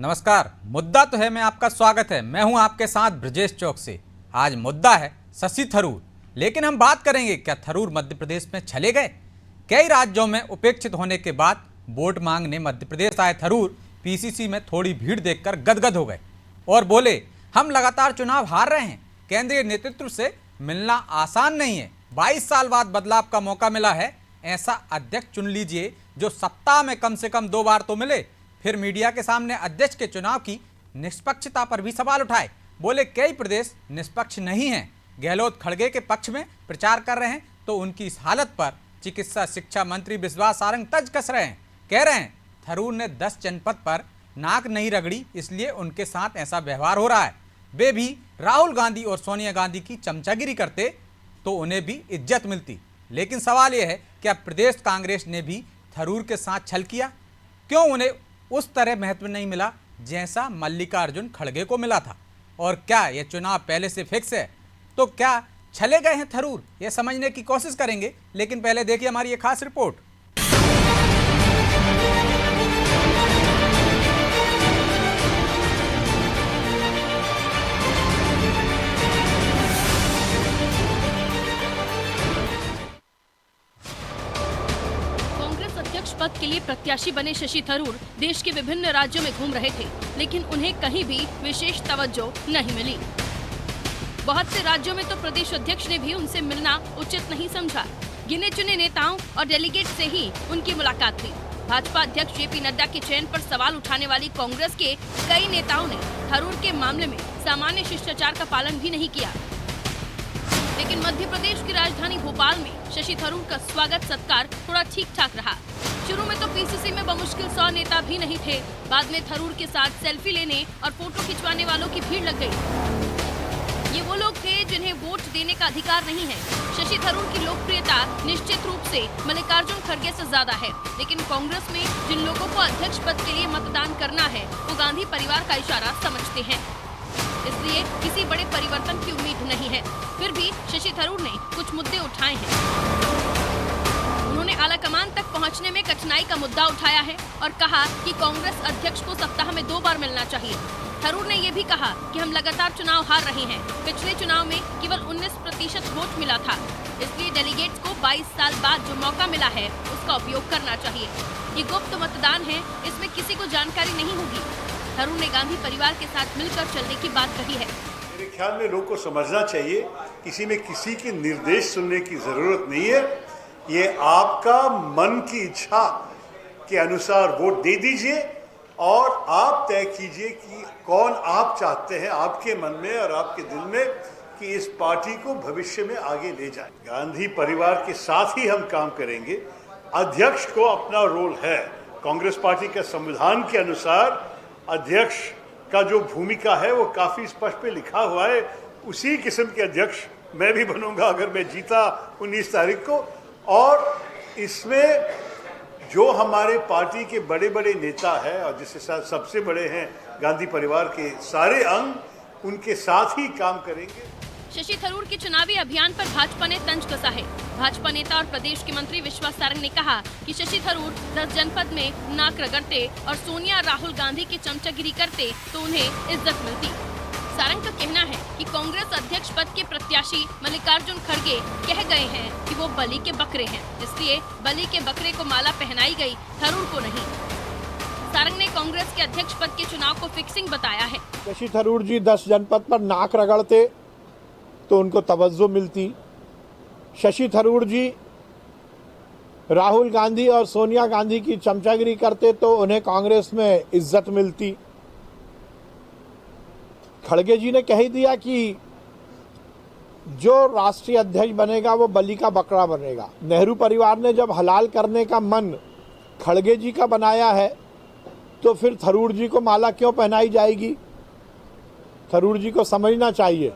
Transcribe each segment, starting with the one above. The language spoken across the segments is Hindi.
नमस्कार। मुद्दा तो है में आपका स्वागत है। मैं हूं आपके साथ ब्रजेश चौक से। आज मुद्दा है शशि थरूर, लेकिन हम बात करेंगे क्या थरूर मध्य प्रदेश में चले गए। कई राज्यों में उपेक्षित होने के बाद वोट मांगने मध्य प्रदेश आए थरूर पीसीसी में थोड़ी भीड़ देखकर गदगद हो गए और बोले, हम लगातार चुनाव हार रहे हैं, केंद्रीय नेतृत्व से मिलना आसान नहीं है, 22 साल बाद बदलाव का मौका मिला है, ऐसा अध्यक्ष चुन लीजिए जो सप्ताह में कम से कम 2 बार तो मिले। फिर मीडिया के सामने अध्यक्ष के चुनाव की निष्पक्षता पर भी सवाल उठाए। बोले, कई प्रदेश निष्पक्ष नहीं हैं। गहलोत खड़गे के पक्ष में प्रचार कर रहे हैं तो उनकी इस हालत पर चिकित्सा शिक्षा मंत्री विश्वास सारंग तंज कस रहे हैं। कह रहे हैं थरूर ने 10 जनपद पर नाक नहीं रगड़ी, इसलिए उनके साथ ऐसा व्यवहार हो रहा है। वे भी राहुल गांधी और सोनिया गांधी की चमचागिरी करते तो उन्हें भी इज्जत मिलती। लेकिन सवाल यह है, क्या प्रदेश कांग्रेस ने भी थरूर के साथ छल किया? क्यों उन्हें उस तरह महत्व नहीं मिला जैसा मल्लिकार्जुन खड़गे को मिला था? और क्या यह चुनाव पहले से फिक्स है? तो क्या छले गए हैं थरूर? यह समझने की कोशिश करेंगे, लेकिन पहले देखिए हमारी ये खास रिपोर्ट। पद के लिए प्रत्याशी बने शशि थरूर देश के विभिन्न राज्यों में घूम रहे थे, लेकिन उन्हें कहीं भी विशेष तवज्जो नहीं मिली। बहुत से राज्यों में तो प्रदेश अध्यक्ष ने भी उनसे मिलना उचित नहीं समझा। गिने चुने नेताओं और डेलीगेट से ही उनकी मुलाकात हुई। भाजपा अध्यक्ष जेपी नड्डा के चयन पर सवाल उठाने वाली कांग्रेस के कई नेताओं ने थरूर के मामले में सामान्य शिष्टाचार का पालन भी नहीं किया। लेकिन मध्य प्रदेश की राजधानी भोपाल में शशि थरूर का स्वागत सत्कार थोड़ा ठीक ठाक रहा। शुरू में तो पीसीसी में बमुश्किल 100 नेता भी नहीं थे। बाद में थरूर के साथ सेल्फी लेने और फोटो खिंचवाने वालों की भीड़ लग गई। ये वो लोग थे जिन्हें वोट देने का अधिकार नहीं है। शशि थरूर की लोकप्रियता निश्चित रूप से मल्लिकार्जुन खड़गे से ज्यादा है, लेकिन कांग्रेस में जिन लोगों को अध्यक्ष पद के लिए मतदान करना है वो गांधी परिवार का इशारा समझते हैं, इसलिए किसी बड़े परिवर्तन की उम्मीद नहीं है। फिर भी शशि थरूर ने कुछ मुद्दे उठाए हैं। उन्होंने आलाकमान तक पहुंचने में कठिनाई का मुद्दा उठाया है और कहा कि कांग्रेस अध्यक्ष को सप्ताह में 2 बार मिलना चाहिए। थरूर ने ये भी कहा कि हम लगातार चुनाव हार रहे हैं। पिछले चुनाव में केवल 19% वोट मिला था, इसलिए डेलीगेट्स को 22 साल बाद जो मौका मिला है उसका उपयोग करना चाहिए। ये गुप्त मतदान है, इसमें किसी को जानकारी नहीं होगी। थरूर ने गांधी परिवार के साथ मिलकर चलने की बात कही है। मेरे ख्याल में लोग को समझना चाहिए, किसी में किसी के निर्देश सुनने की जरूरत नहीं है। ये आपका मन की इच्छा के अनुसार वोट दे दीजिए और आप तय कीजिए कि कौन आप चाहते हैं आपके मन में और आपके दिल में कि इस पार्टी को भविष्य में आगे ले जाए। गांधी परिवार के साथ ही हम काम करेंगे। अध्यक्ष को अपना रोल है। कांग्रेस पार्टी के संविधान के अनुसार अध्यक्ष का जो भूमिका है वो काफी स्पष्ट पे लिखा हुआ है। उसी किस्म के अध्यक्ष मैं भी बनूंगा अगर मैं जीता 19 तारीख को। और इसमें जो हमारे पार्टी के बड़े बड़े नेता हैं और जिसके साथ सबसे बड़े हैं गांधी परिवार के सारे अंग, उनके साथ ही काम करेंगे। शशि थरूर के चुनावी अभियान पर भाजपा ने तंज कसा है। भाजपा नेता और प्रदेश के मंत्री विश्वास सारंग ने कहा कि शशि थरूर 10 जनपद में नाक रगड़ते और सोनिया राहुल गांधी की चमचागिरी करते तो उन्हें इज्जत मिलती। सारंग का कहना है कि कांग्रेस अध्यक्ष पद के प्रत्याशी मल्लिकार्जुन खड़गे कह गए हैं कि वो बलि के बकरे हैं, इसलिए बलि के बकरे को माला पहनाई गई, थरूर को नहीं। सारंग ने कांग्रेस के अध्यक्ष पद के चुनाव को फिक्सिंग बताया है। शशि थरूर जी 10 जनपद पर नाक रगड़ते तो उनको तवज्जो मिलती। शशि थरूर जी राहुल गांधी और सोनिया गांधी की चमचागिरी करते तो उन्हें कांग्रेस में इज्जत मिलती। खड़गे जी ने कह ही दिया कि जो राष्ट्रीय अध्यक्ष बनेगा वो बलि का बकरा बनेगा। नेहरू परिवार ने जब हलाल करने का मन खड़गे जी का बनाया है तो फिर थरूर जी को माला क्यों पहनाई जाएगी? थरूर जी को समझना चाहिए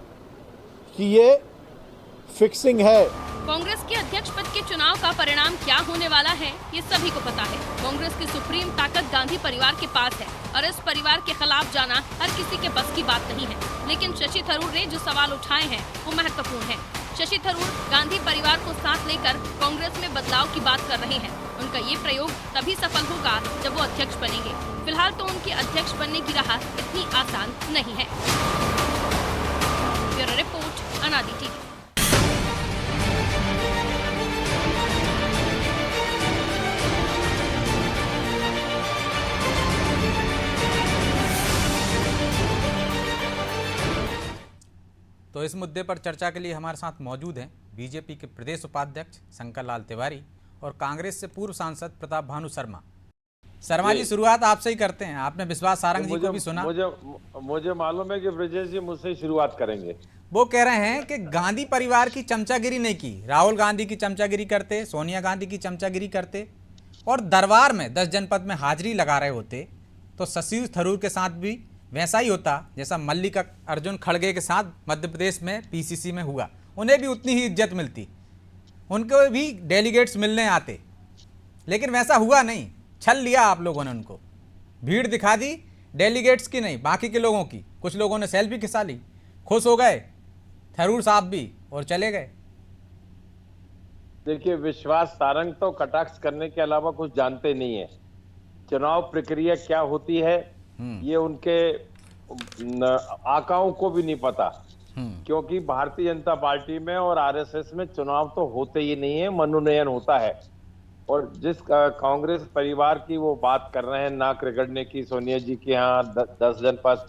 कि ये फिक्सिंग है। कांग्रेस के अध्यक्ष पद के चुनाव का परिणाम क्या होने वाला है ये सभी को पता है। कांग्रेस की सुप्रीम ताकत गांधी परिवार के पास है और इस परिवार के खिलाफ जाना हर किसी के बस की बात नहीं है। लेकिन शशि थरूर ने जो सवाल उठाए हैं वो महत्वपूर्ण है। शशि थरूर गांधी परिवार को साथ लेकर कांग्रेस में बदलाव की बात कर रहे हैं उनका ये प्रयोग तभी सफल होगा जब वो अध्यक्ष बनेंगे। फिलहाल तो उनके अध्यक्ष बनने की राह इतनी आसान नहीं है। ब्यूरो रिपोर्ट, अनादि टीवी। तो इस मुद्दे पर चर्चा के लिए हमारे साथ मौजूद हैं बीजेपी के प्रदेश उपाध्यक्ष शंकर लाल तिवारी और कांग्रेस से पूर्व सांसद प्रताप भानु शर्मा। शर्मा जी, शुरुआत आपसे ही करते हैं। आपने विश्वास सारंग जी को भी सुना। मुझे मालूम है कि ब्रजेश जी मुझसे शुरुआत करेंगे। वो कह रहे हैं कि गांधी परिवार की चमचागिरी नहीं की, राहुल गांधी की चमचागिरी करते, सोनिया गांधी की चमचागिरी करते और दरबार में 10 जनपद में हाजिरी लगा रहे होते तो शशि थरूर के साथ भी वैसा ही होता जैसा मल्लिकार्जुन खड़गे के साथ मध्य प्रदेश में पीसीसी में हुआ। उन्हें भी उतनी ही इज्जत मिलती, उनको भी डेलीगेट्स मिलने आते, लेकिन वैसा हुआ नहीं। छल लिया आप लोगों ने उनको, भीड़ दिखा दी, डेलीगेट्स की नहीं बाकी के लोगों की। कुछ लोगों ने सेल्फी खिंचा ली, खुश हो गए थरूर साहब भी और चले गए। देखिए, विश्वास सारंग तो कटाक्ष करने के अलावा कुछ जानते नहीं है। चुनाव प्रक्रिया क्या होती है ये उनके आकाओं को भी नहीं पता, क्योंकि भारतीय जनता पार्टी में और आरएसएस में चुनाव तो होते ही नहीं है, मनोनयन होता है। और जिस कांग्रेस परिवार की वो बात कर रहे हैं, नाक रगड़ने की, सोनिया जी के यहाँ 10 जनपद,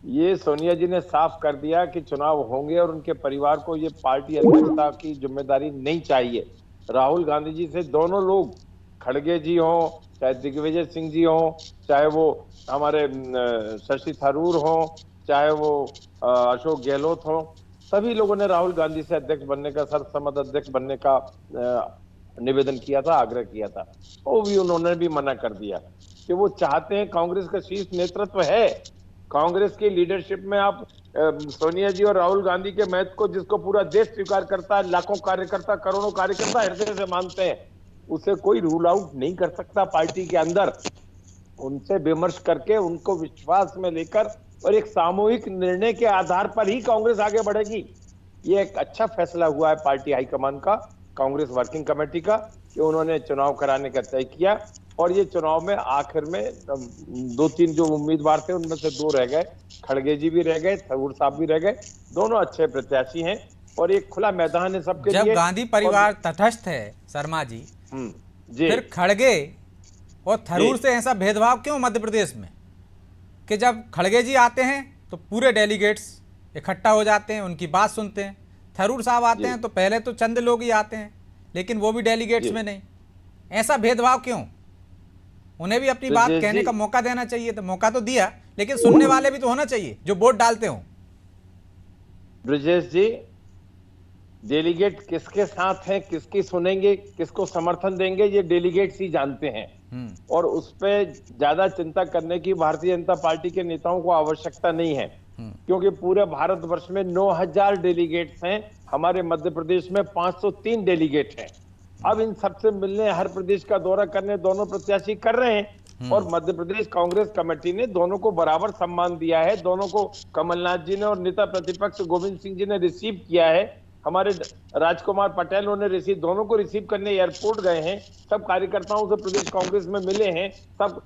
ये सोनिया जी ने साफ कर दिया कि चुनाव होंगे और उनके परिवार को ये पार्टी अध्यक्षता की जिम्मेदारी नहीं चाहिए। राहुल गांधी जी से दोनों लोग, खड़गे जी हों, चाहे दिग्विजय सिंह जी हों, चाहे वो हमारे शशि थरूर हों, चाहे वो अशोक गहलोत हों, सभी लोगों ने राहुल गांधी से अध्यक्ष बनने का, सर्वसम्मत अध्यक्ष बनने का निवेदन किया था, आग्रह किया था। वो भी उन्होंने भी मना कर दिया कि वो चाहते हैं, कांग्रेस का शीर्ष नेतृत्व है, कांग्रेस की लीडरशिप में आप सोनिया जी और राहुल गांधी के महत्व को, जिसको पूरा देश स्वीकार करता है, लाखों कार्यकर्ता, करोड़ों कार्यकर्ता हृदय से मानते हैं, उसे कोई रूल आउट नहीं कर सकता पार्टी के अंदर। उनसे विमर्श करके, उनको विश्वास में लेकर और एक सामूहिक निर्णय के आधार पर ही कांग्रेस आगे बढ़ेगी। ये एक अच्छा फैसला हुआ है पार्टी हाईकमान का, कांग्रेस वर्किंग कमेटी का, कि उन्होंने चुनाव कराने का तय किया। और ये चुनाव में आखिर में 2-3 जो उम्मीदवार थे उनमें से 2 रह गए, खड़गे जी भी रह गए, थरूर साहब भी रह गए। दोनों अच्छे प्रत्याशी हैं और एक खुला मैदान है सबके लिए। जब गांधी परिवार तटस्थ है शर्मा जी, फिर खड़गे और थरूर से ऐसा भेदभाव क्यों मध्य प्रदेश में, कि जब खड़गे जी आते हैं तो पूरे डेलीगेट्स इकट्ठा हो जाते हैं, उनकी बात सुनते हैं। थरूर साहब आते हैं तो पहले तो चंद लोग ही आते हैं, लेकिन वो भी डेलीगेट्स में नहीं। ऐसा भेदभाव क्यों? उन्हें भी अपनी बात कहने का मौका देना चाहिए। तो मौका तो दिया, लेकिन सुनने वाले भी तो होना चाहिए जो वोट डालते हो। ब्रजेश जी, डेलीगेट किसके साथ हैं, किसकी सुनेंगे, किसको समर्थन देंगे, ये डेलीगेट्स ही जानते हैं। और उस पर ज्यादा चिंता करने की भारतीय जनता पार्टी के नेताओं को आवश्यकता नहीं है, क्योंकि पूरे भारतवर्ष में 9000 डेलीगेट्स हैं। हमारे मध्य प्रदेश में 503 डेलीगेट हैं। अब इन सबसे मिलने, हर प्रदेश का दौरा करने दोनों प्रत्याशी कर रहे हैं। और मध्य प्रदेश कांग्रेस कमेटी ने दोनों को बराबर सम्मान दिया है। दोनों को कमलनाथ जी ने और नेता प्रतिपक्ष गोविंद सिंह जी ने रिसीव किया है। हमारे राजकुमार पटेल उन्हें रिसीव, दोनों को रिसीव करने एयरपोर्ट गए हैं। सब कार्यकर्ताओं से प्रदेश कांग्रेस में मिले हैं। सब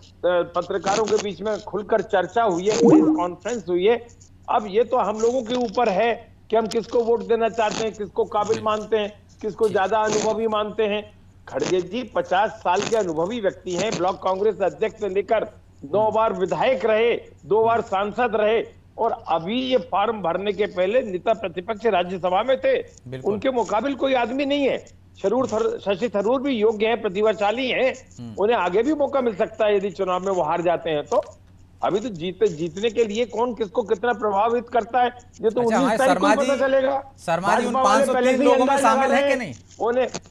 पत्रकारों के बीच में खुलकर चर्चा हुई है, प्रेस कॉन्फ्रेंस हुई है। अब ये तो हम लोगों के ऊपर है कि हम किसको वोट देना चाहते हैं, किसको काबिल मानते हैं, किसको ज्यादा अनुभवी मानते हैं। खड़गे जी 50 साल के अनुभवी व्यक्ति हैं। ब्लॉक कांग्रेस अध्यक्ष से लेकर 9 बार विधायक रहे, 2 बार सांसद रहे, और अभी ये फॉर्म भरने के पहले नेता प्रतिपक्ष राज्यसभा में थे। उनके मुकाबिल कोई आदमी नहीं है। शशि थरूर भी योग्य है, प्रतिभाशाली है, उन्हें आगे भी मौका मिल सकता है यदि चुनाव में वो हार जाते हैं तो। अभी तो जीतने के लिए कौन किसको कितना प्रभावित करता है ये तो 19 तारीख को पता चलेगा। शर्मा जी, उन 503 लोगों में शामिल है कि नहीं?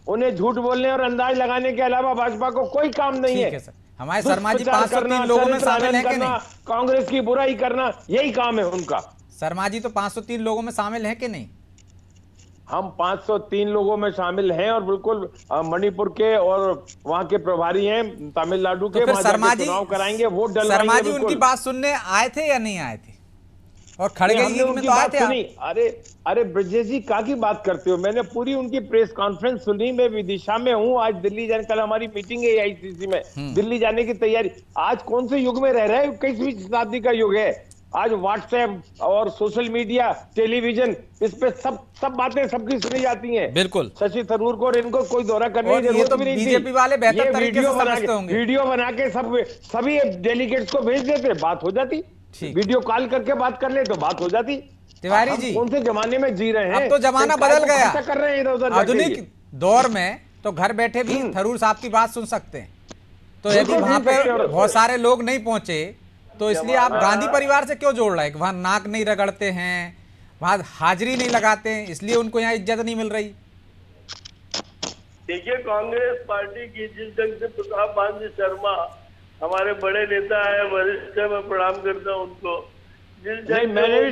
उन्हें झूठ बोलने और अंदाज लगाने के अलावा भाजपा को कोई काम नहीं है। हमारे शर्मा जी 503 लोगों में शामिल है कि नहीं? कांग्रेस की बुराई करना, यही काम है उनका। शर्मा जी तो 503 लोगों में शामिल है कि नहीं? हम 503 लोगों में शामिल हैं और बिल्कुल मणिपुर के और वहां के प्रभारी हैं, तमिलनाडु के। तो शर्मा जी चुनाव कराएंगे, वोट डलवाएंगे। शर्मा जी उनकी बात सुनने आए थे या नहीं आए थे? और खड़गे हमने जी में उनकी तो आए बात थे आप। सुनी। अरे अरे ब्रजेश जी का की बात करते हो, मैंने पूरी उनकी प्रेस कॉन्फ्रेंस सुनी। मैं विदिशा में हूँ, आज दिल्ली जाने, कल हमारी मीटिंग है AICC में, दिल्ली जाने की तैयारी। आज कौन से युग में रह रहे हैं? 21वीं शताब्दी का युग है। आज व्हाट्सएप और सोशल मीडिया, टेलीविजन, इस पे सब बातें सबकी सुनी जाती हैं। बिल्कुल। शशि थरूर को और इनको कोई दौरा करने और की ये जरूरत तो भी नहीं थी। बीजेपी वाले बेहतर ये तरीके से समझते होंगे। वीडियो बना के सभी डेलीगेट्स को भेज देते, बात हो जाती। ठीक। वीडियो कॉल करके बात कर ले तो बात हो जाती। तिवारी हम जी, कौन से जमाने में जी रहे हैं? अब तो जमाना सिर्फ काय बदल को गया। खर्चा कर रहे हैं इधर उधर जाके आधुनिक ये। दौर में तो घर बैठे भी थरूर साहब की बात सुन सकते हैं। तो यदि बिल्कुल वहां सुन सकते पे हैं। बहुत सारे लोग नहीं पहुंचे तो इसलिए आप गांधी परिवार से क्यों जोड़ रहे हैं? वहां नाक नहीं रगड़ते हैं, वहां हाजिरी नहीं लगाते हैं, इसलिए उनको यहाँ इज्जत नहीं मिल रही। देखिए, कांग्रेस पार्टी की जिस ढंग से प्रताप बांजी शर्मा हमारे बड़े नेता है, वरिष्ठ है, मैं प्रणाम करता हूँ उनको। नहीं, मैंने भी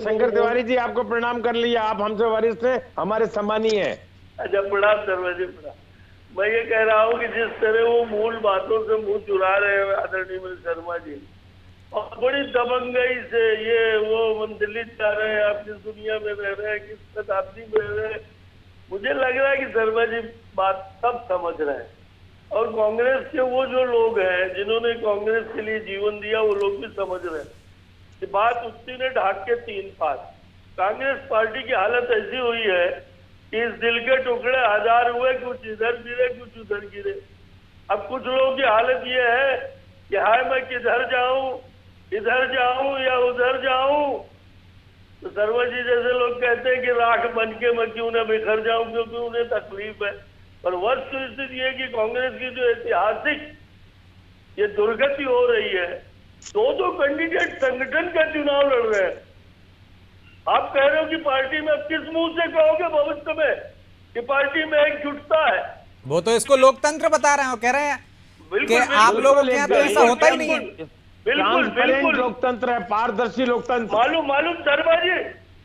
शंकर तिवारी जी आपको प्रणाम कर लिया। आप हमसे वरिष्ठ हैं, हमारे सम्मानीय हैं। अच्छा, प्रणाम शर्मा जी, प्रणाम। मैं ये कह रहा हूँ कि जिस तरह वो मूल बातों से मुंह चुरा रहे हैं आदरणीय शर्मा जी, और बड़ी दबंगई से ये वो हम दिल्ली जा रहे हैं, आप किस दुनिया में रह रहे हैं, किस शताब्दी में रह रहे हैं। मुझे लग रहा है कि शर्मा जी बात सब समझ रहे हैं, और कांग्रेस के वो जो लोग हैं जिन्होंने कांग्रेस के लिए जीवन दिया, वो लोग भी समझ रहे हैं कि बात उसी ने ढाक के तीन पास। कांग्रेस पार्टी की हालत ऐसी हुई है कि इस दिल के टुकड़े हजार हुए, कुछ इधर गिरे कुछ उधर गिरे। अब कुछ लोगों की हालत ये है कि हाय मैं किधर जाऊं, इधर जाऊं या उधर जाऊं। तो शर्मा जी जैसे लोग कहते हैं कि राख बन के मैं क्यों न बिखर जाऊं, क्योंकि उन्हें तकलीफ है। पर वस्तु स्थिति ये कि कांग्रेस की जो ऐतिहासिक ये दुर्गति हो रही है, दो कैंडिडेट संगठन का चुनाव लड़ रहे हैं। आप कह रहे हो कि पार्टी में, किस मुंह से कहोगे भविष्य में कि पार्टी में एकजुटता है? वो तो इसको लोकतंत्र बता रहे हैं, वो कह रहे हैं कि आप लोगों के यहाँ तो ऐसा होता ही नहीं है। बिल्कुल बिल्कुल लोकतंत्र है, पारदर्शी लोकतंत्र। मालूम शर्मा जी,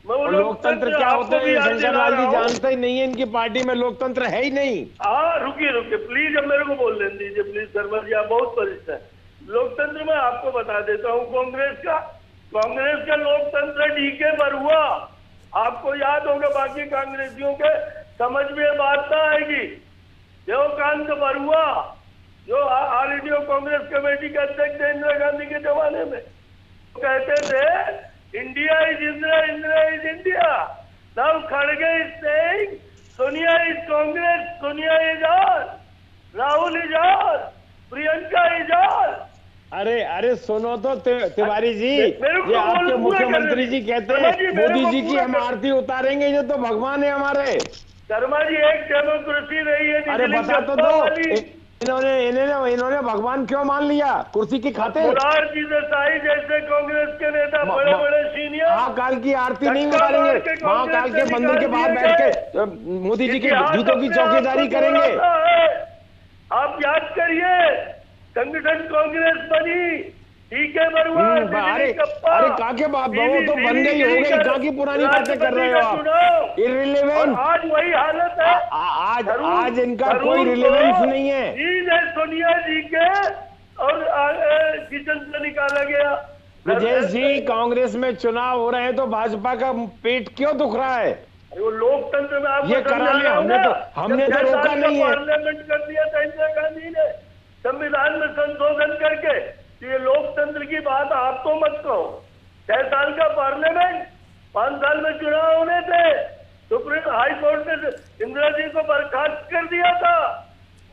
मैं वो लोकतंत्र क्या होता है शंकरलाल जी जानते ही नहीं है। इनकी पार्टी में लोकतंत्र है ही नहीं। हाँ, रुकिए प्लीज, अब मेरे को बोल लेने दीजिए प्लीज। शर्मा जी आप बहुत वरिष्ठ हैं। लोकतंत्र में आपको बता देता हूँ, कांग्रेस का लोकतंत्र डीके बरुआ। आपको याद होगा, बाकी कांग्रेसियों के समझ में बात ना आएगी। देवकांत बरुआ जो ऑल इंडिया कांग्रेस कमेटी के अध्यक्ष थे इंदिरा गांधी के जमाने में, वो कहते थे India is Indira, Indira is India. Now खड़गे is saying Sonia is Congress, Sonia is all, Rahul is all, Priyanka is all. अरे सुनो तो तिवारी जी, ये आपके मुख्यमंत्री जी कहते हैं मोदी जी की हम आरती उतारेंगे, ये तो भगवान है हमारे। शर्मा जी, एक डेमोक्रेसी रही है। अरे बता तो दो, इन्होंने भगवान क्यों मान लिया? कुर्सी की खातिर? मोरारजी देसाई जैसे कांग्रेस के नेता, बड़े बड़े सीनियर महाकाल की आरती नहीं उतारेंगे, महाकाल के मंदिर के बाहर बैठ के मोदी जी के जूतों की चौकीदारी करेंगे। आप याद करिए, संगठन कांग्रेस बनी, डीके बरुआ, अरे काके बाप वो तो बन गई हो गई, काकी पुरानी बातें कर रहे हो आप? इररिलेवेंट। आज वही हालत है। आज इनका कोई रिलेवेंस नहीं है। सोनिया जी के और किचन से निकाला गया। ब्रजेश जी, कांग्रेस में चुनाव हो रहे हैं तो भाजपा का पेट क्यों दुख रहा है? वो लोकतंत्र में आप ये करा लिया हमने तो रोका नहीं है। पार्लियामेंट कर दिया था इंदिरा गांधी ने संविधान में संशोधन करके। ये लोकतंत्र की बात आप तो मत कहो। 6 साल का पार्लियामेंट, 5 साल में चुनाव होने थे, सुप्रीम हाई कोर्ट ने इंदिरा जी को बर्खास्त कर दिया था।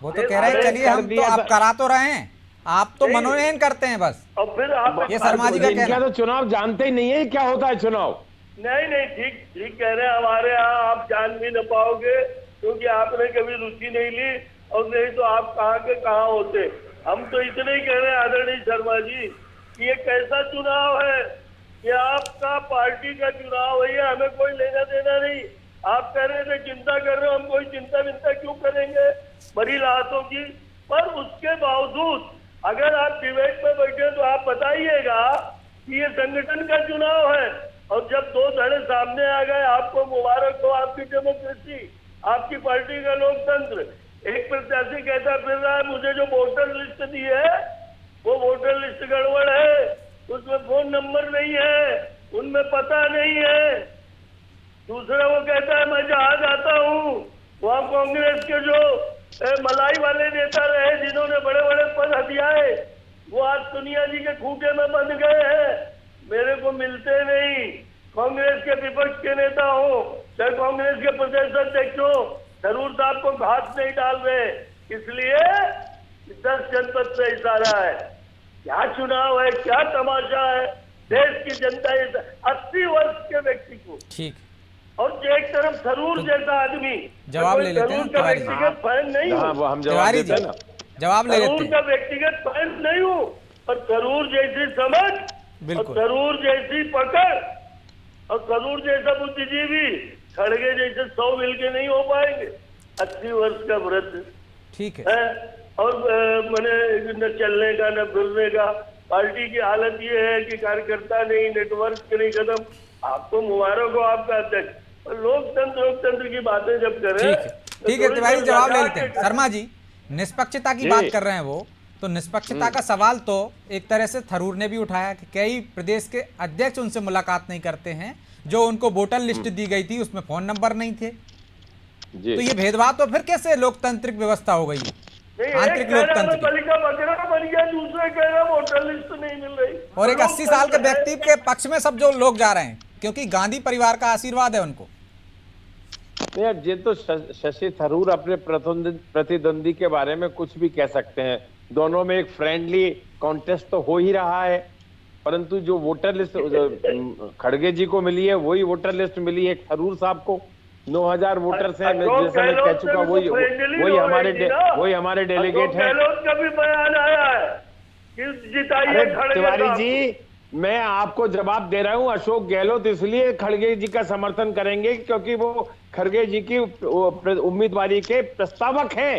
वो तो कह रहे हैं चलिए हम तो आप करा तो रहे हैं, आप तो मनोनयन करते हैं बस। और फिर आप ये शर्मा जी का कहना तो चुनाव जानते ही नहीं है क्या होता है चुनाव। नहीं ठीक कह रहे हैं। हमारे यहाँ आप जान भी न पाओगे, क्योंकि आपने कभी रुचि नहीं ली, और नहीं तो आप कहाँ के कहाँ होते। हम तो इतने ही कह रहे हैं आदरणीय शर्मा जी कि ये कैसा चुनाव है, ये आपका पार्टी का चुनाव है, हमें कोई लेना देना नहीं। आप कह रहे थे चिंता कर रहे हो, हम कोई चिंता विंता क्यों करेंगे बड़ी राहतों की। पर उसके बावजूद अगर आप डिबेट में बैठे तो आप बताइएगा कि ये संगठन का चुनाव है, और जब 2 धड़े सामने आ गए, आपको मुबारक हो, आपकी डेमोक्रेसी, आपकी पार्टी का लोकतंत्र। एक प्रत्याशी कहता फिर रहा है मुझे जो वोटर लिस्ट दी है वो वोटर लिस्ट गड़बड़ है, उसमें फोन नंबर नहीं है, उनमें पता नहीं है। दूसरा वो कहता है मैं जहां जाता हूँ वहाँ कांग्रेस के जो मलाई वाले नेता रहे जिन्होंने बड़े बड़े पद हथियाए वो आज सोनिया जी के खूंटे में बंध गए हैं, मेरे को मिलते नहीं। कांग्रेस के विपक्ष के नेता हो चाहे कांग्रेस के प्रदेश अध्यक्ष हो, थरूर साहब को घात नहीं डाल रहे, इसलिए 10 जनपद से इशारा है। क्या चुनाव है, क्या तमाशा है, देश की जनता 80 वर्ष के व्यक्ति को ठीक, और एक तरफ थरूर जैसा आदमी, जवाब ले लेते हैं थरूर का व्यक्तिगत फैन नहीं हूँ, हम जवाब तिवारी देते जी हैं ना। जवाब ले थरूर लेते का हैं। व्यक्तिगत फैन नहीं हूँ, पर थरूर जैसी समझ और बिल्कुल। थरूर जैसी पकड़ और थरूर जैसा बुद्धिजीवी खड़गे जैसे 100 मिलके नहीं हो पाएंगे। 80 वर्ष का व्रत ठीक है, है और मैंने न चलने का न फिरने का। पार्टी की हालत ये है कि कार्यकर्ता नहीं, नेटवर्क नहीं, खत्म। आपको मुबारक हो आपका अध्यक्ष, लोकतंत्र की बातें जब करें ठीक है, तो ठीक है थोड़ी तिवारी सी जवाब ले लगा लेते हैं। के- शर्मा जी निष्पक्षता की जी। बात कर रहे हैं वो, तो निष्पक्षता का सवाल तो एक तरह से थरूर ने भी उठाया कि कई प्रदेश के अध्यक्ष उनसे मुलाकात नहीं करते हैं, जो उनको वोटर लिस्ट दी गई थी उसमें फोन नंबर नहीं थे। जी तो ये भेदभाव तो फिर कैसे लोकतांत्रिक व्यवस्था हो गई, नहीं, आंतरिक एक कह रहा लोकतंत्र मैं की? बलिका बकरा बन गया, दूसरे कह रहा वोटर लिस्ट नहीं मिल रही। और एक 80 साल के लोकतंत्र है। व्यक्ति के पक्ष में सब जो लोग जा रहे हैं क्योंकि गांधी परिवार का आशीर्वाद है उनको। नहीं यार, ये तो शशि थरूर अपने प्रतिद्वंदी के बारे में कुछ भी कह सकते हैं। दोनों में एक फ्रेंडली कॉन्टेस्ट तो हो ही रहा है, परंतु जो वोटर लिस्ट खड़गे जी को मिली है वही वोटर लिस्ट मिली है थरूर साहब को। 9000 वोटर्स हैं, मैं अशोक जैसा मैं कह गहलोत चुका से भी वही तो friendly वही हो हमारे रही थी ना। वही हमारे डेलीगेट अशोक हैं। गहलोत का भी बयान आया है कि जिताइए अरे खड़गे तिवारी साहब जी, मैं आपको जवाब दे रहा हूं। अशोक गहलोत इसलिए खड़गे जी का समर्थन करेंगे क्योंकि वो खड़गे जी की उम्मीदवारी के प्रस्तावक हैं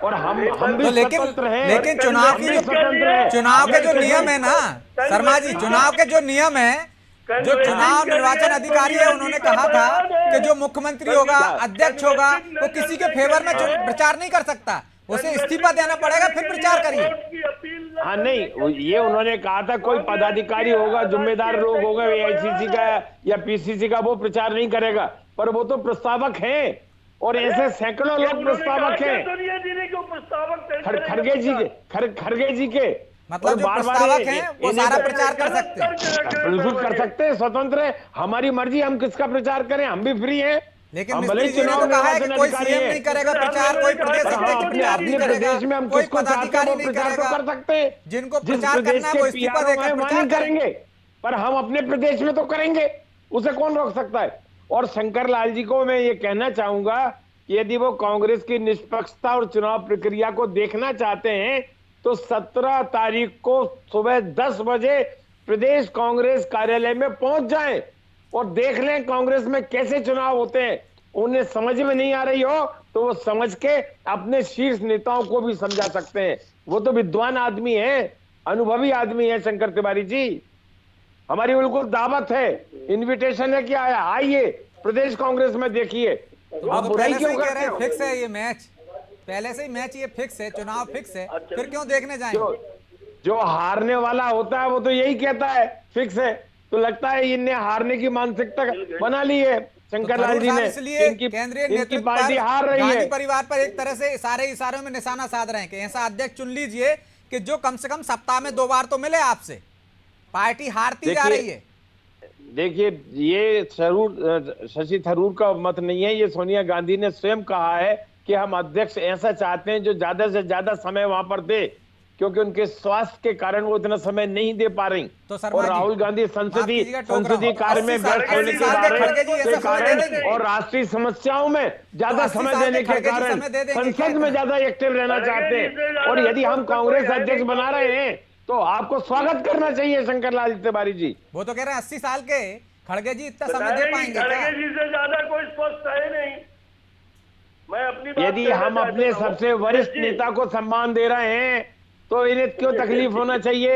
और हम भी तो लेकिन स्वतंत्र हैं। लेकिन चुनाव हम की भी जो स्वतंत्र हैं। चुनाव के जो नियम है ना शर्मा जी, चुनाव के जो नियम है, जो चुनाव निर्वाचन अधिकारी है उन्होंने कहा था कि जो मुख्यमंत्री होगा, अध्यक्ष होगा, वो किसी के फेवर में प्रचार नहीं कर सकता, उसे इस्तीफा देना पड़ेगा फिर प्रचार करिए। हाँ नहीं, ये उन्होंने कहा था कोई पदाधिकारी होगा, जिम्मेदार लोग होगा AICC का या PCC का, वो प्रचार नहीं करेगा, पर वो तो प्रस्तावक हैं और ऐसे सैकड़ों लोग प्रस्तावक हैं खड़गे जी के। मतलब और जो बार-बार प्रस्तावक हैं वो इन्हें सारा तो- प्रचार कर सकते हैं। बिल्कुल कर सकते हैं, स्वतंत्र है, हमारी मर्जी, हम किसका प्रचार करें, हम भी फ्री हैं। लेकिन हम भले मिस्त्री जी ने चुनाव तो कहा है कि निर्वाचन कोई अधिकारी सीएम हैं। नहीं करेगा प्रचार, कोई प्रदेश पर अध्यक्ष हाँ, अपने प्रचार नहीं अपने करेगा, प्रदेश में हम कोई किसको चाहते हैं पदाधिकारी वो नहीं प्रचार तो करेगा। कर सकते हैं। जिनको जिस प्रचार प्रदेश करना है के वो इस्तीफा PRO देकर हैं, वहाँ प्रचार नहीं करेंगे, पर हम अपने प्रदेश में तो करेंगे, उसे कौन रोक सकता है। और शंकर लाल जी को मैं ये कहना चाहूंगा कि यदि वो कांग्रेस की निष्पक्षता और चुनाव प्रक्रिया को देखना चाहते हैं तो 17 तारीख को सुबह 10 बजे प्रदेश कांग्रेस कार्यालय में पहुंच जाएं और देख लें कांग्रेस में कैसे चुनाव होते हैं। उन्हें समझ में नहीं आ रही हो तो वो समझ के अपने शीर्ष नेताओं को भी समझा सकते हैं। वो तो विद्वान आदमी है, अनुभवी आदमी है शंकर तिवारी जी। हमारी बिल्कुल दावत है, इनविटेशन है कि आइए प्रदेश कांग्रेस में देखिए। तो आप वो तो बुराई पहले से क्यों ही कह करते रहे हैं हो? फिक्स है ये मैच, पहले से ही मैच ये फिक्स है, चुनाव फिक्स है, फिर क्यों देखने जाएंगे? जो हारने वाला होता है वो तो यही कहता है फिक्स है, तो लगता है इनने हारने की मानसिकता बना ली है शंकर लाल जी ने। इसलिए इनकी केंद्रीय नेतृत्व पार्टी पर हार रही गांधी है। परिवार पर एक तरह से सारे इशारों में निशाना साध रहे हैं कि ऐसा अध्यक्ष चुन लीजिए कि जो कम से कम सप्ताह में 2 बार तो मिले आपसे। पार्टी हारती जा रही है। देखिए, ये शशि थरूर का मत नहीं है, ये सोनिया गांधी ने स्वयं कहा है कि हम अध्यक्ष ऐसा चाहते हैं जो ज्यादा से ज्यादा समय वहां पर दे, क्योंकि उनके स्वास्थ्य के कारण वो इतना समय नहीं दे पा रही। तो शर्मा और जी, राहुल गांधी संसदीय कार्य में 80 साल व्यस्त होने के के खड़गे जी ऐसा समय दे देंगे? और राष्ट्रीय समस्याओं में ज्यादा 80 समय साल के देने के खड़गे जी कारण समय दे देंगे क्या संसद में इतना? ज्यादा एक्टिव रहना चाहते हैं। और यदि हम कांग्रेस अध्यक्ष बना रहे हैं तो आपको स्वागत करना चाहिए शंकर लाल तिवारी जी। वो तो कह रहे हैं 80 साल के खड़गे जी इतना समय दे पाएंगे क्या? खड़गे जी से ज्यादा कोई स्पष्ट है नहीं। मैं अपनी बात यदि कहना हम चाहता अपने हूं। सबसे वरिष्ठ जी, नेता को सम्मान दे रहे हैं तो इन्हें क्यों तकलीफ होना चाहिए?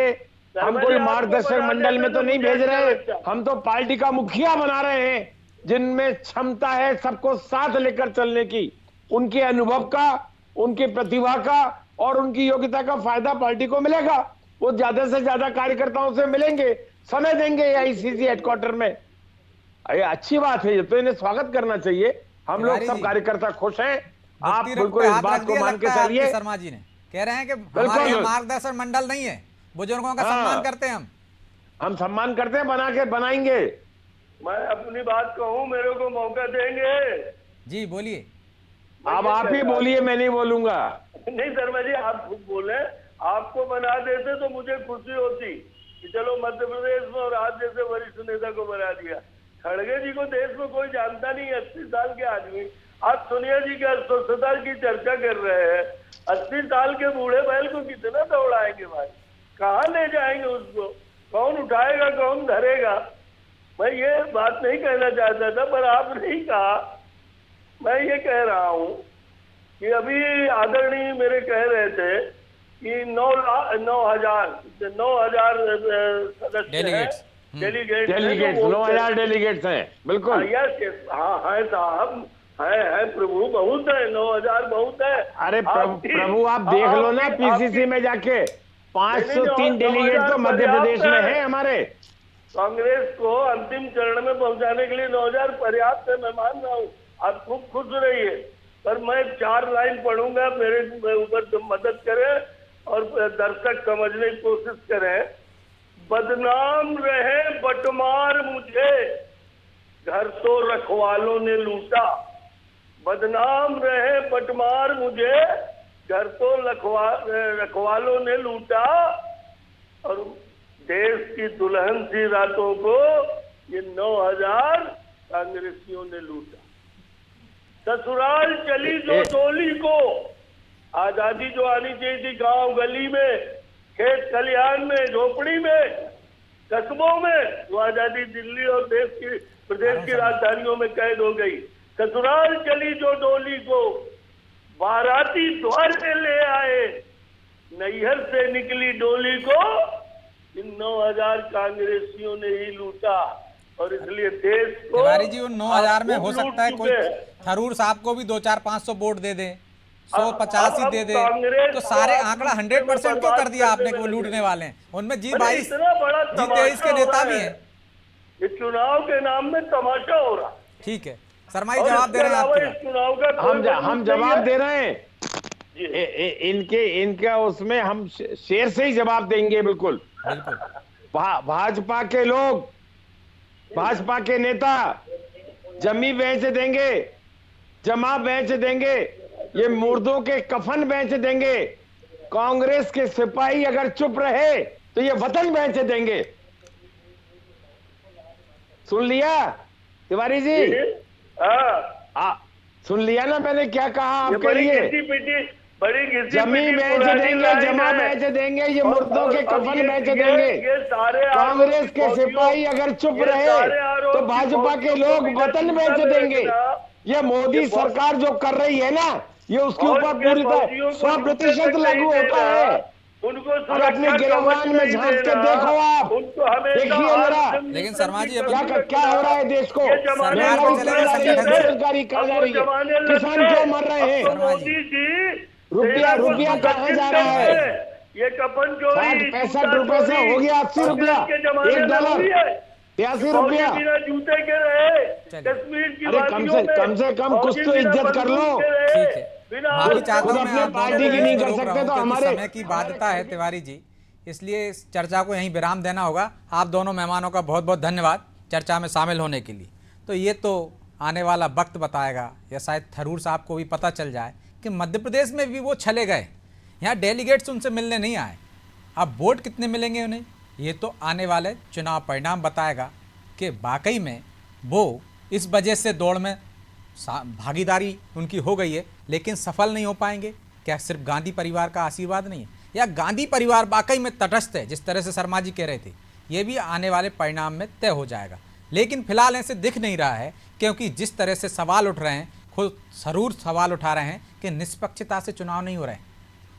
हम कोई मार्गदर्शक मंडल में तो नहीं भेज रहे, हम तो पार्टी का मुखिया बना रहे हैं, जिनमें क्षमता है सबको साथ लेकर चलने की। उनके अनुभव का, उनकी प्रतिभा का और उनकी योग्यता का फायदा पार्टी को मिलेगा। वो ज्यादा से ज्यादा कार्यकर्ताओं से मिलेंगे, समय देंगे आईसीसी हेडक्वार्टर में। ये अच्छी बात है, ये तो इन्हें स्वागत करना चाहिए। हम लोग सब कार्यकर्ता खुश हैं। आप बिल्कुल इस बात को मान के चलिए। शर्मा जी ने कह रहे हैं कि हमारे यहाँ मार्गदर्शन मंडल नहीं है, बुजुर्गों का सम्मान करते हैं हम सम्मान करते हैं, बना के बनाएंगे। मैं अपनी बात कहूं, मेरे को मौका देंगे? जी बोलिए। अब आप ही बोलिए, मैं नहीं बोलूंगा। नहीं शर्मा जी, आप खुद बोले। आपको बना देते तो मुझे खुशी होती कि चलो मध्य प्रदेश में और आज जैसे वरिष्ठ नेता को बना दिया। खड़गे जी को देश में कोई जानता नहीं, 80 साल के आदमी। आप सोनिया जी के अस्वस्थता की चर्चा कर रहे हैं। 80 साल के बूढ़े बैल को कितना दौड़ाएंगे भाई, कहाँ ले जाएंगे उसको, कौन उठाएगा कौन धरेगा? मैं ये बात नहीं कहना चाहता था, पर आपने ही कहा। मैं ये कह रहा हूँ कि अभी आदरणीय मेरे कह रहे थे कि 9,000 सदस्य डेलीगेट्स 9,000 डेलीगेट्स हैं। बिल्कुल यस, हाँ है साहब, है प्रभु, बहुत है। 9,000 बहुत है। अरे प्रभु आप देख लो ना, पीसीसी में जाके 503 डेलीगेट तो मध्य प्रदेश में है हमारे। कांग्रेस को अंतिम चरण में पहुंचाने के लिए 9,000 पर्याप्त है, मैं मान रहा हूँ। आप खूब खुश रहिए, पर मैं 4 लाइन पढ़ूंगा, मेरे ऊपर मदद करें और दर्शक समझने की कोशिश करें। बदनाम रहे बटमार मुझे, घर तो रखवालों ने लूटा। बदनाम रहे बटमार मुझे, घर तो रखवालों ने लूटा। और देश की दुल्हन सी रातों को ये 9,000 कांग्रेसियों ने लूटा। ससुराल चली जो डोली को, आजादी जो आनी चाहिए थी गांव गली में, खेत खलिहान में, झोपड़ी में, कस्बों में, वो आजादी दिल्ली और प्रदेश की राजधानियों में कैद हो गई। ससुराल चली जो डोली को, बाराती द्वार से ले आए, नैहर से निकली डोली को इन 9,000 कांग्रेसियों ने ही लूटा। और इसलिए देश को तिवारी जी उन 9,000 में हो सकता है कोई थरूर साहब को भी 200-500 वोट दे दे, 185 दे दे, तो सारे आंकड़ा 100% क्यों कर दिया आपने कि वो लूटने वाले हैं? उनमें G22 G23 के नेता भी हैं। ये चुनाव के नाम में तमाशा हो रहा। ठीक है, शर्मा जी जवाब दे रहे हैं आपके। चुनाव का हम जवाब दे रहे हैं। इनका उसमें हम शेर से ही जवाब देंगे। बिल्कुल भाजपा के लोग, भाजपा के नेता जमी बेच देंगे, जमा बेच देंगे, ये मुर्दों के कफन बेच देंगे। कांग्रेस के सिपाही अगर चुप रहे तो ये वतन बेच देंगे। सुन लिया तिवारी जी? सुन लिया ना मैंने क्या कहा आपके लिए? जमीन बेच देंगे, जमा बेच देंगे, ये मुर्दों के कफन बेच देंगे। कांग्रेस के सिपाही अगर चुप रहे तो भाजपा के लोग वतन बेच देंगे। ये मोदी सरकार जो कर रही है ना, ये उसके ऊपर पूरी तरह 100% लागू होता है। और अपने गिरवान में झांक के देखो, आप देखिए जरा। लेकिन शर्मा जी क्या हो रहा है देश को? बेरोजगारी कहाँ जा रही है? किसान क्यों मर रहे हैं? रुपया कहाँ जा रहा है? ये कपन जो 60-65 रुपए से हो गया 80 रुपया, $1, 83 रुपया। जूते के रहे कश्मीर की कम से कम कुछ तो इज्जत कर लो। ठीक है, माफी चाहता हूं, मैं पार्टी की नहीं कर सकते तो हमारे समय की बाध्यता है तिवारी जी, इसलिए इस चर्चा को यहीं विराम देना होगा। आप दोनों मेहमानों का बहुत बहुत धन्यवाद चर्चा में शामिल होने के लिए। तो ये तो आने वाला वक्त बताएगा, या शायद थरूर साहब को भी पता चल जाए कि मध्य प्रदेश में भी वो चले गए, यहाँ डेलीगेट्स उनसे मिलने नहीं आए। अब वोट कितने मिलेंगे उन्हें, ये तो आने वाले चुनाव परिणाम बताएगा कि वाकई में वो इस वजह से दौड़ में भागीदारी उनकी हो गई है, लेकिन सफल नहीं हो पाएंगे। क्या सिर्फ गांधी परिवार का आशीर्वाद नहीं है, या गांधी परिवार वाकई में तटस्थ है, जिस तरह से शर्मा जी कह रहे थे? ये भी आने वाले परिणाम में तय हो जाएगा। लेकिन फिलहाल ऐसे दिख नहीं रहा है, क्योंकि जिस तरह से सवाल उठ रहे हैं, खुद जरूर सवाल उठा रहे हैं कि निष्पक्षता से चुनाव नहीं हो रहे।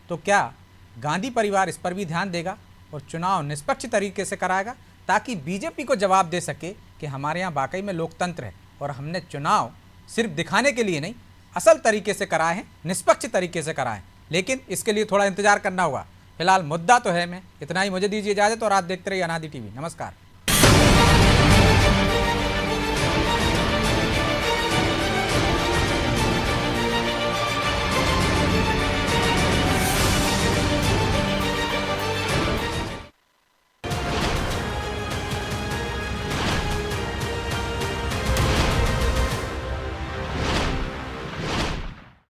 तो क्या गांधी परिवार इस पर भी ध्यान देगा और चुनाव निष्पक्ष तरीके से कराएगा, ताकि बीजेपी को जवाब दे सके कि हमारे यहाँ वाकई में लोकतंत्र है और हमने चुनाव सिर्फ दिखाने के लिए नहीं, असल तरीके से कराए हैं, निष्पक्ष तरीके से कराए। लेकिन इसके लिए थोड़ा इंतजार करना होगा। फिलहाल मुद्दा तो है मैं इतना ही, मुझे दीजिए इजाजत और आप देखते रहिए अनादि टीवी। नमस्कार।